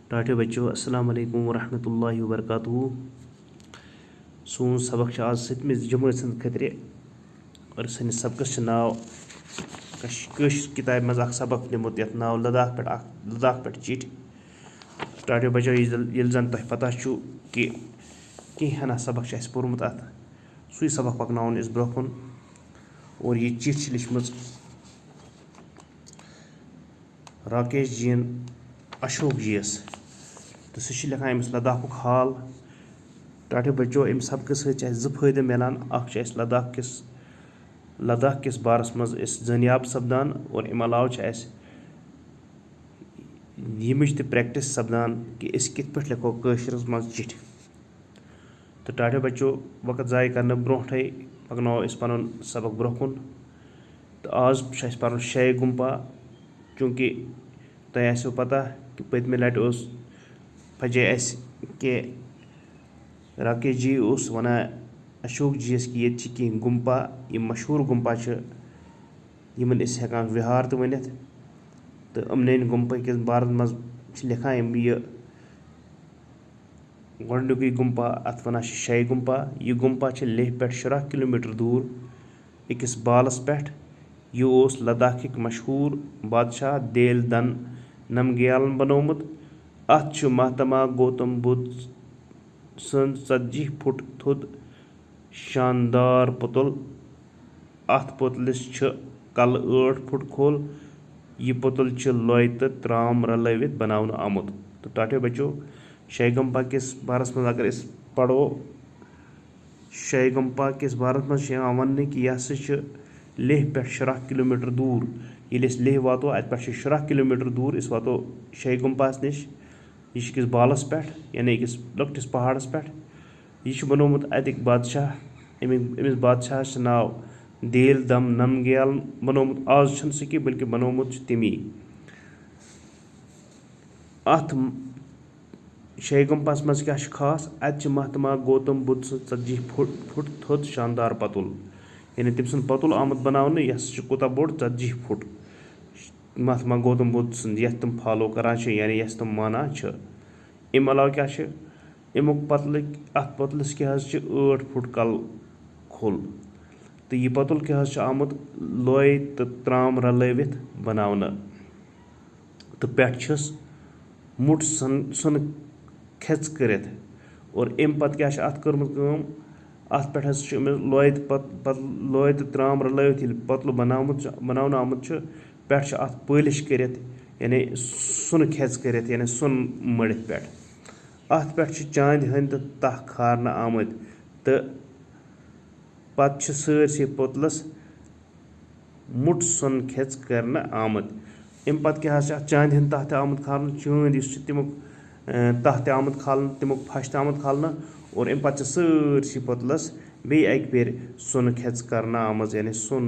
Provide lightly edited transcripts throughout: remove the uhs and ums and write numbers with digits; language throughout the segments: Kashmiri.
टाटे बच्चों अस्सलाम वालेकुम वरहमतुल्लाहि वबरकातुहू। सोन सबक आज 7th जमात खतरे और सनिस सबकस नाव किताब मज सबक निमुत यथ नाव लद्दाख पे चिट। टाटे बच्चों ये जन तुम पता कि कह सबक पोर्मुत अत सू सबक पकन इस ब्रोह और ये चिट लिखम राकेश जीन अशोक जीस तो सह लिखान अमिस लद्दाख हाल। टाटे बच्चों अम सबक सो फायदे मिलान लद्दाख किस बारस मज जनियाब सपदान और अम अलाव यमच प्रैक्टिस सपदान कि कित पे लिखो कशरस मज चिट। तो टाटे बच्चों वक्त ज़ाय करने ब्रोह पकनो पन सबक ब्रोह कुन। तो आज पर शे गुम्पा चूँकि तुम आसो पता कि पतमे लट पजे कि राकेश जी वन अशोक जीस कि ये कह गुम्पा यम मशहूर गुम्पा यमन हेकान विहार तो वनित। तो अमन गुम्पा किस बारे मज लिखान ये गोडनिक गुम्पा अत वन शे गुम्पा। यह गुम्पा लेह पे 15 किलोमीटर दूर अकिस बालस पे। यह लद्दाख मशहूर बादशाह देल दन नमग्यालन बनोमुत। अत महात्मा गौतम बुद्ध सद 40 फुट थोद शानदार पुतल। अत पुतलिस कल 8 फुट खोल। यह पुतल लोय तो त्राम रलवित बनावन आमुत। तो टाटे बच्चों शे गुम्पा किस बारस मज अगर पढ़ो शे गुम्पा किस बारस मज वन कि यह हसा लेह पे 15 किलोमीटर दूर। ये लेह वातो अत पे 15 किलोमीटर दूर वातो शे गुम्पास निश। यह किस बालस पे यानी अकिस लकटिस पहाड़स पे। यह बनोमुत अतिक बादशाह अमिस बादशाह नाव देल दम नमग्यालन बनोमुत। आज सह कि बल्कि बनोमुत तमी। अत शे गुम्पास मज क्या खास अत महात्मा गौतम बुद्ध सद 40 फुट थोद शानदार पुतल यानी तम सद पुतल आमुत बनावन। यह कोता बोड़ 40 फुट महात्मा गौतम बुद्ध सद यथ तुम फॉलो करान यानी यस तुम मानान। अम अलाव क्या अमुक अत पुतलिस क्या 8 फुट कल खोल। तो यह पुतल क्या आमुत लोय तो त्राम रलवित बनावन। तो पे मुठ सुन खेच कर और अम पत क्या अत कर्मुत अत पे लोय तो त्राम रलवित पुतल बनावन आमुत पे अत पॉलिश कर यानी सुन खेच कर यानी सुन मड़ित पे। अत पे चांद हंद तह खारन आमत। तो पत सरसे पुतलस मुठ सुन खेच कर आमत। अम पत क्या चांद हंद तह आमुत खालन चांद तमुक तह आमुत खालन तमुक फश आमुत खालन और अम पे सरसी पुतलस बे अक पेर सुन खेच कर आम यानी सुन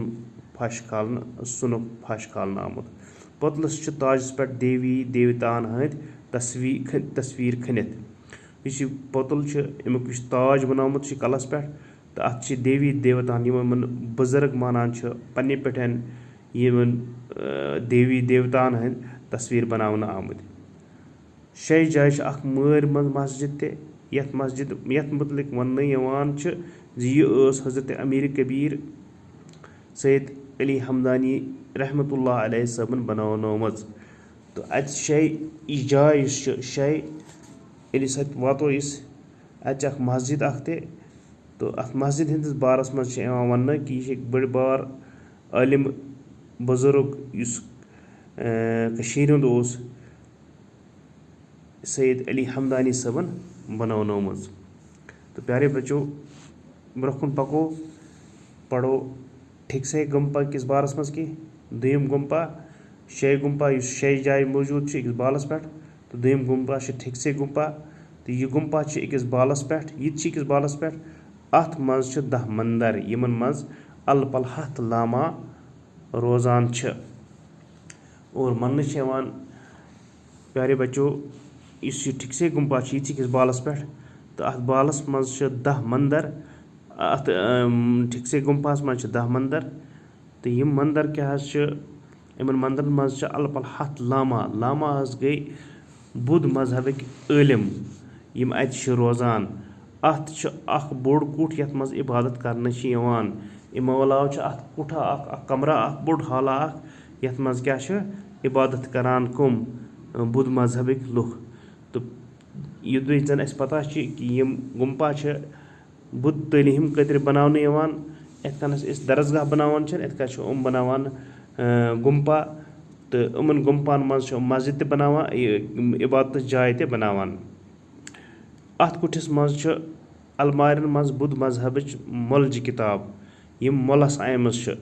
फश खालन सुनुक फश खालन आमुत। पुतलस ताजस पे देवी देवतान हंद तस्वीर खनित। इस पुतल अमुक ताज बनामुत कलस पे। तो अत देवी देवतान यमन बुजुर्ग मानान पन्ने पेठन यमन देवी देवतान हंद तस्वीर बनावन आमुत। शे जाय मार मस्जिद यथ मुतलिक वन यह हजरत अमीर कबीर सैयद अली हमदानी रहमतुल्लाह अलैहि सबन बनोनमज। तो अत शे जाय शे सत वातो अत मस्जिद तो अत मस्जिद हंदिस बारस मज वन कि यह बड़ बार आलिम बुजुर्ग हुंद सैयद अली हमदानी सबन बनोनमज। तो प्यारे बच्चों ब्रोह पको पढ़ो ठीक से गुम्पा किस बारस मज कि दुयम गुम्पा शे गुम्पा शे जाय मौजूद अकिस बालस पे। तो दुयम गुम्पा ठीक से गुम्पा। तो यह गुम्पा अकिस बालस पे यह बालस पे अत मज 10 मंदिर यमन मज अल पल 100 लामा रोजान और मन प्यारे बच्चों इस ठीक से गुम्पा यह बालस पे। तो अत बालस मज 10 मंदिर अत ठीक से गुम्पास मज 10 मंदिर। तो यम मंदिर क्या इन मंदिरन मज अल पल 100 लामा गई बुद्ध मذہبٕکۍ عٲلِم یِم اَتہِ چھِ روزان. اَتھ چھُ اَکھ بوٚڑ کُٹھ یَتھ منٛز عبادت کرنہٕ چھِ یِوان. اَمو علاوٕ چھُ اَتھ کُٹھا اکھ کمرا اکھ بوٚڑ حالا اکھ یَتھ منٛز کیاہ چھِ عبادت کران کٕم بُدھ مذہبٕکۍ لُکھ. تہٕ یوٚدوٕے زَن اَسہِ پتہ چھِ کہِ یِم گُمپا چھِ بُدھ تعلیٖم خٲطرٕ بناونہٕ یِوان. یِتھ کٔنَس أسۍ درسگاہ بناوان چھِ یِتھ کٔنۍ چھِ یِم بناوان گُمپا. تہٕ یِمن گُمپان منٛز چھِ مسجد تہِ بناوان عبادتٕچ جاے تہِ بناوان. اَتھ کُٹھِس منٛز چھُ المارٮ۪ن منٛز بُدھ مذہبٕچ مۄلجہِ کِتاب یِم مۄلس آمٕژ چھِ.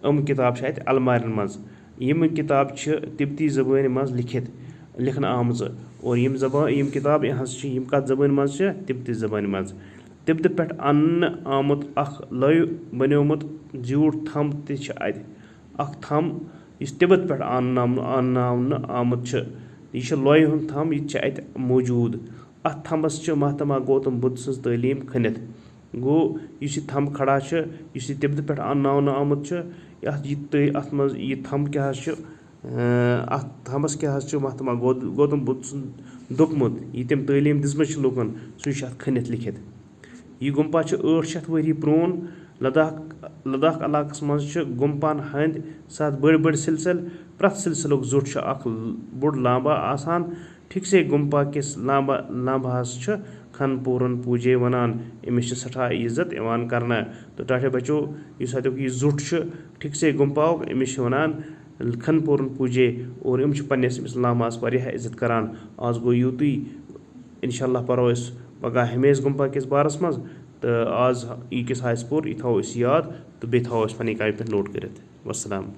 یِم کِتاب چھِ اَتہِ المارٮ۪ن منٛز. یِم کِتاب چھِ تِبتی زبٲنۍ منٛز لیکھنہٕ آمژٕ. اور یِم کِتاب یِہٕنٛز چھِ یِم کَتھ زبٲنۍ منٛز چھِ تِبتی زبٲنۍ منٛز. تِبتہٕ پٮ۪ٹھ اَننہٕ آمُت اکھ لۄیہِ بنیومُت زیوٗٹھ تھم تہِ چھِ اَتہِ. اکھ تھم یُس تِبت پٮ۪ٹھ انناونہٕ آمُت چھُ. یہِ چھُ لۄیہِ ہُنٛد تھم یہِ تہِ چھِ اَتہِ موٗجوٗد. اَتھ تھمبس چھِ مہاتما گوتم بُدھ سٕنٛز تعلیٖم کھٔنِتھ. گوٚو یُس یہِ تھم کھڑا چھُ یُس یہِ تِبتہٕ پٮ۪ٹھ انناونہٕ آمُت چھُ اَتھ منٛز یہِ تھم کیاہ حظ چھُ اَتھ تھمبس کیاہ حظ چھُ مہاتما گوتم بُدھ سُنٛد دوٚپمُت یہِ تٔمۍ تعلیٖم دِژمٕژ چھِ لُکن سُے چھُ اَتھ کھٔنِتھ لیکھِتھ. یہِ گُمپا چھُ 800 ؤری پرون. لداخ علاقس منٛز چھِ گُمپان ہٕنٛدۍ 7 بٔڑۍ سِلسِلہٕ. پرٛٮ۪تھ سِلسِلُک زوٚٹ چھُ اکھ بوٚڑ لامبا آسان. ٹھیٖکسے گُمپا کِس لامباہس چھُ کھن پوٗرن پوٗجے وَنان. أمِس چھِ سٮ۪ٹھاہ عزت یِوان کرنہٕ. تہٕ ٹاٹھے بچو یُس اَتیُک یہِ زوٚٹ چھُ ٹھیٖکسے گُمپاہُک أمِس چھِ وَنان کھن پوٗرن پوٗجے. اور یِم چھِ پنٕنِس أمِس لامباہس واریاہ عزت کران. آز گوٚو یوٗتُے. اِنشاء اللہ پرو أسۍ پگہہ ہمیش گُمپا کِس بارس منٛز. تہٕ آز یہِ کِس آسہِ پوٚر یہِ تھاوو أسۍ یاد تہٕ بیٚیہِ تھاوو أسۍ پنٕنہِ کاپی پٮ۪ٹھ نوٹ کٔرِتھ. وسلام.